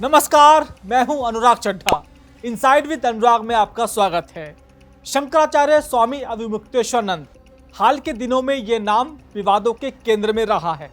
नमस्कार, मैं हूं अनुराग चड्ढा। इनसाइड विद अनुराग में आपका स्वागत है। शंकराचार्य स्वामी अविमुक्तेश्वरानंद हाल के दिनों में ये नाम विवादों के केंद्र में रहा है।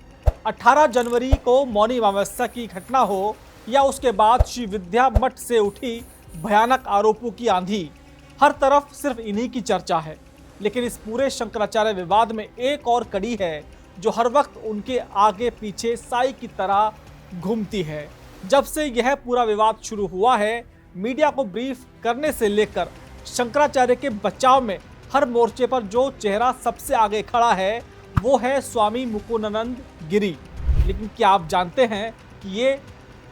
18 जनवरी को मौनी अमावस्या की घटना हो या उसके बाद श्री विद्या मठ से उठी भयानक आरोपों की आंधी, हर तरफ सिर्फ इन्हीं की चर्चा है। लेकिन इस पूरे शंकराचार्य विवाद में एक और कड़ी है जो हर वक्त उनके आगे पीछे साई की तरह घूमती है। जब से यह पूरा विवाद शुरू हुआ है, मीडिया को ब्रीफ करने से लेकर शंकराचार्य के बचाव में हर मोर्चे पर जो चेहरा सबसे आगे खड़ा है वो है स्वामी मुकुंदानंद गिरी। लेकिन क्या आप जानते हैं कि ये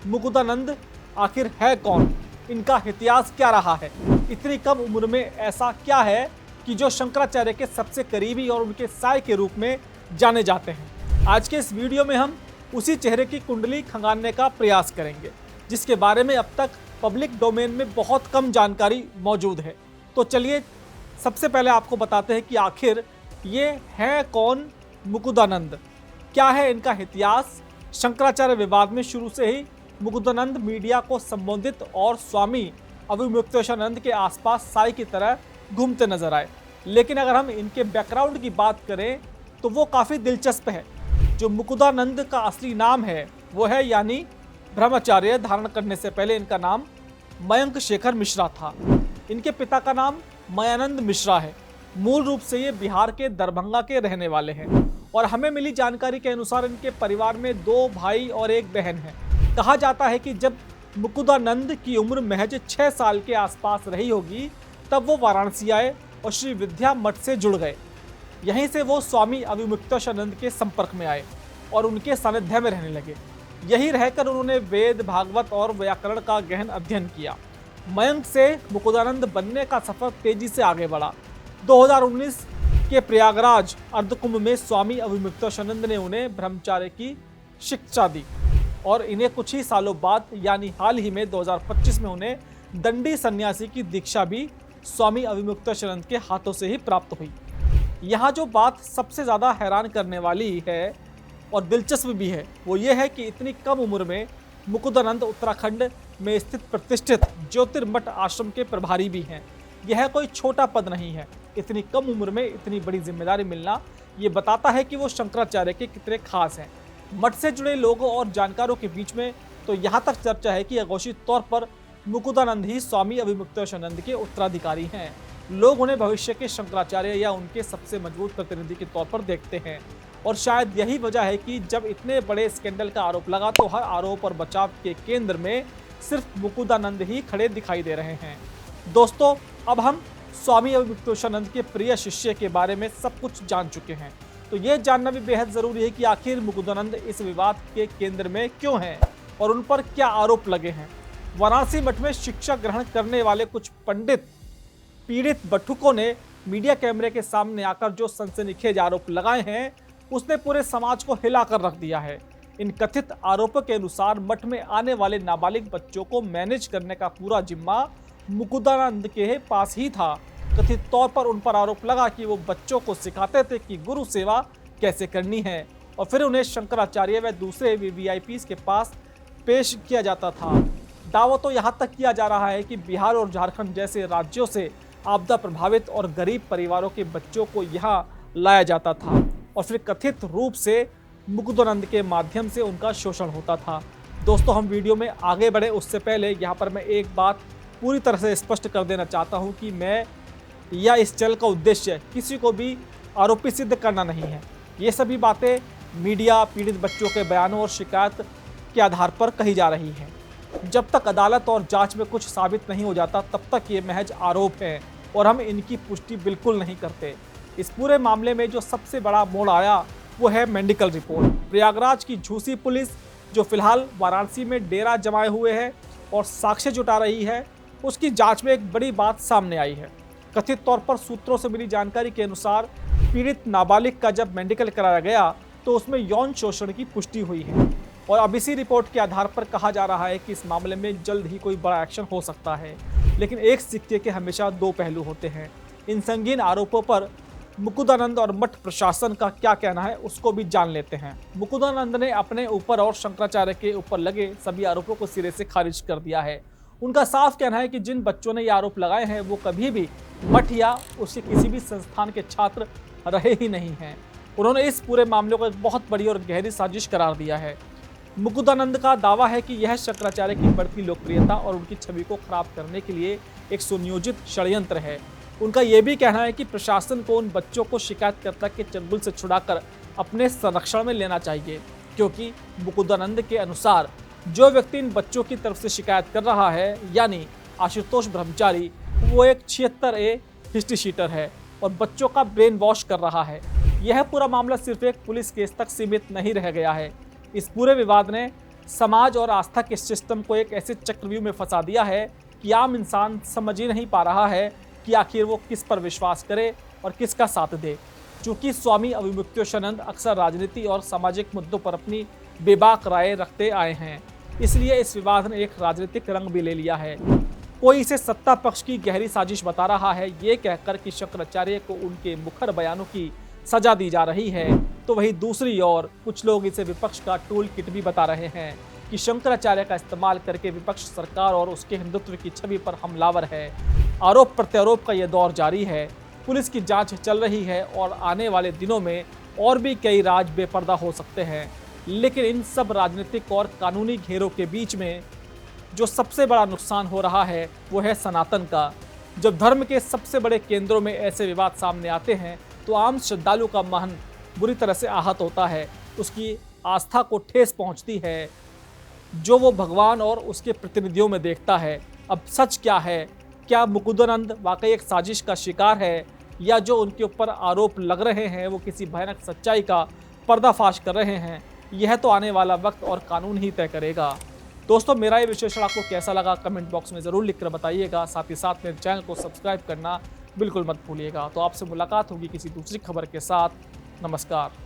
मुकुंदानंद आखिर है कौन? इनका इतिहास क्या रहा है? इतनी कम उम्र में ऐसा क्या है कि जो शंकराचार्य के सबसे करीबी और उनके साय के रूप में जाने जाते हैं? आज के इस वीडियो में हम उसी चेहरे की कुंडली खंगालने का प्रयास करेंगे जिसके बारे में अब तक पब्लिक डोमेन में बहुत कम जानकारी मौजूद है। तो चलिए सबसे पहले आपको बताते हैं कि आखिर ये हैं कौन मुकुंदानंद, क्या है इनका इतिहास। शंकराचार्य विवाद में शुरू से ही मुकुंदानंद मीडिया को संबोधित और स्वामी अविमुक्तेश्वरानंद के आसपास साई की तरह घूमते नजर आए। लेकिन अगर हम इनके बैकग्राउंड की बात करें तो वो काफ़ी दिलचस्प है। जो मुकुंदानंद का असली नाम है वो है यानी ब्रह्मचार्य धारण करने से पहले इनका नाम मयंक शेखर मिश्रा था। इनके पिता का नाम मयानंद मिश्रा है। मूल रूप से ये बिहार के दरभंगा के रहने वाले हैं और हमें मिली जानकारी के अनुसार इनके परिवार में 2 भाई और 1 बहन है। कहा जाता है कि जब मुकुंदानंद की उम्र महज 6 साल के आसपास रही होगी तब वो वाराणसी आए और श्री विद्या मठ से जुड़ गए। यहीं से वो स्वामी अविमुक्तेश्वरानंद के संपर्क में आए और उनके सानिध्य में रहने लगे। यहीं रहकर उन्होंने वेद, भागवत और व्याकरण का गहन अध्ययन किया। मयंक से मुकुंदानंद बनने का सफर तेजी से आगे बढ़ा। 2019 के प्रयागराज अर्धकुंभ में स्वामी अविमुक्तेश्वरानंद ने उन्हें ब्रह्मचार्य की शिक्षा दी और इन्हें कुछ ही सालों बाद यानी हाल ही में 2025 में उन्हें दंडी सन्यासी की दीक्षा भी स्वामी अविमुक्तेश्वरानंद के हाथों से ही प्राप्त हुई। यहाँ जो बात सबसे ज़्यादा हैरान करने वाली है और दिलचस्प भी है वो ये है कि इतनी कम उम्र में मुकुंदानंद उत्तराखंड में स्थित प्रतिष्ठित ज्योतिर्मठ आश्रम के प्रभारी भी हैं। यह कोई छोटा पद नहीं है। इतनी कम उम्र में इतनी बड़ी जिम्मेदारी मिलना ये बताता है कि वो शंकराचार्य के कितने खास हैं। मठ से जुड़े लोगों और जानकारों के बीच में तो यहाँ तक चर्चा है कि अघोषित तौर पर मुकुंदानंद ही स्वामी अविमुक्तेश्वरानंद के उत्तराधिकारी हैं। लोग उन्हें भविष्य के शंकराचार्य या उनके सबसे मजबूत प्रतिनिधि के तौर पर देखते हैं और शायद यही वजह है कि जब इतने बड़े स्कैंडल का आरोप लगा तो हर आरोप और बचाव के केंद्र में सिर्फ मुकुंदानंद ही खड़े दिखाई दे रहे हैं। दोस्तों, अब हम स्वामी अविमुक्तेश्वरानंद के प्रिय शिष्य के बारे में सब कुछ जान चुके हैं, तो ये जानना भी बेहद जरूरी है कि आखिर मुकुंदानंद इस विवाद के केंद्र में क्यों हैं और उन पर क्या आरोप लगे हैं। वाराणसी मठ में शिक्षा ग्रहण करने वाले कुछ पंडित पीड़ित बटुकों ने मीडिया कैमरे के सामने आकर जो सनसनीखेज आरोप लगाए हैं उसने पूरे समाज को हिलाकर रख दिया है। इन कथित आरोपों के अनुसार मठ में आने वाले नाबालिग बच्चों को मैनेज करने का पूरा जिम्मा मुकुंदानंद के पास ही था। कथित तौर पर उन पर आरोप लगा कि वो बच्चों को सिखाते थे कि गुरु सेवा कैसे करनी है और फिर उन्हें शंकराचार्य व दूसरे वीवीआईपी के पास पेश किया जाता था। दावा तो यहाँ तक किया जा रहा है कि बिहार और झारखंड जैसे राज्यों से आपदा प्रभावित और गरीब परिवारों के बच्चों को यहाँ लाया जाता था और फिर कथित रूप से मुकुंदानंद के माध्यम से उनका शोषण होता था। दोस्तों, हम वीडियो में आगे बढ़े उससे पहले यहाँ पर मैं एक बात पूरी तरह से स्पष्ट कर देना चाहता हूँ कि मैं या इस चैनल का उद्देश्य किसी को भी आरोपी सिद्ध करना नहीं है। ये सभी बातें मीडिया पीड़ित बच्चों के बयानों और शिकायत के आधार पर कही जा रही हैं। जब तक अदालत और जांच में कुछ साबित नहीं हो जाता तब तक ये महज आरोप हैं और हम इनकी पुष्टि बिल्कुल नहीं करते। इस पूरे मामले में जो सबसे बड़ा मोड़ आया वो है मेडिकल रिपोर्ट। प्रयागराज की झूसी पुलिस जो फिलहाल वाराणसी में डेरा जमाए हुए है और साक्ष्य जुटा रही है, उसकी जांच में एक बड़ी बात सामने आई है। कथित तौर पर सूत्रों से मिली जानकारी के अनुसार पीड़ित नाबालिग का जब मेडिकल कराया गया तो उसमें यौन शोषण की पुष्टि हुई है और अब इसी रिपोर्ट के आधार पर कहा जा रहा है कि इस मामले में जल्द ही कोई बड़ा एक्शन हो सकता है। लेकिन एक सिक्के के हमेशा 2 पहलू होते हैं। इन संगीन आरोपों पर मुकुंदानंद और मठ प्रशासन का क्या कहना है उसको भी जान लेते हैं। मुकुंदानंद ने अपने ऊपर और शंकराचार्य के ऊपर लगे सभी आरोपों को सिरे से खारिज कर दिया है। उनका साफ कहना है कि जिन बच्चों ने ये आरोप लगाए हैं वो कभी भी मठ या उसके किसी भी संस्थान के छात्र रहे ही नहीं हैं। उन्होंने इस पूरे मामले को एक बहुत बड़ी और गहरी साजिश करार दिया है। मुकुंदानंद का दावा है कि यह शंकराचार्य की बढ़ती लोकप्रियता और उनकी छवि को खराब करने के लिए एक सुनियोजित षड्यंत्र है। उनका यह भी कहना है कि प्रशासन को उन बच्चों को शिकायतकर्ता के चंगुल से छुड़ाकर अपने संरक्षण में लेना चाहिए, क्योंकि मुकुंदानंद के अनुसार जो व्यक्ति इन बच्चों की तरफ से शिकायत कर रहा है यानी आशुतोष ब्रह्मचारी, वो एक 76A हिस्ट्री शीटर है और बच्चों का ब्रेन वॉश कर रहा है। यह पूरा मामला सिर्फ एक पुलिस केस तक सीमित नहीं रह गया है। इस पूरे विवाद ने समाज और आस्था के सिस्टम को एक ऐसे चक्रव्यूह में फंसा दिया है कि आम इंसान समझ ही नहीं पा रहा है कि आखिर वो किस पर विश्वास करे और किसका साथ दे। चूंकि स्वामी अविमुक्तेश्वरानंद अक्सर राजनीति और सामाजिक मुद्दों पर अपनी बेबाक राय रखते आए हैं, इसलिए इस विवाद ने एक राजनीतिक रंग भी ले लिया है। कोई इसे सत्ता पक्ष की गहरी साजिश बता रहा है, ये कहकर कि शंकराचार्य को उनके मुखर बयानों की सजा दी जा रही है, तो वहीं दूसरी ओर कुछ लोग इसे विपक्ष का टूल किट भी बता रहे हैं कि शंकराचार्य का इस्तेमाल करके विपक्ष सरकार और उसके हिंदुत्व की छवि पर हमलावर है। आरोप प्रत्यारोप का यह दौर जारी है, पुलिस की जांच चल रही है और आने वाले दिनों में और भी कई राज बेपर्दा हो सकते हैं। लेकिन इन सब राजनीतिक और कानूनी घेरों के बीच में जो सबसे बड़ा नुकसान हो रहा है वो है सनातन का। जब धर्म के सबसे बड़े केंद्रों में ऐसे विवाद सामने आते हैं तो आम श्रद्धालु का मन बुरी तरह से आहत होता है, उसकी आस्था को ठेस पहुंचती है जो वो भगवान और उसके प्रतिनिधियों में देखता है। अब सच क्या है? क्या मुकुंदानंद वाकई एक साजिश का शिकार है या जो उनके ऊपर आरोप लग रहे हैं वो किसी भयानक सच्चाई का पर्दाफाश कर रहे हैं? यह तो आने वाला वक्त और कानून ही तय करेगा। दोस्तों, मेरा ये विश्लेषण आपको कैसा लगा कमेंट बॉक्स में ज़रूर लिखकर बताइएगा। साथ ही साथ मेरे चैनल को सब्सक्राइब करना बिल्कुल मत भूलिएगा। तो आपसे मुलाकात होगी किसी दूसरी खबर के साथ। नमस्कार।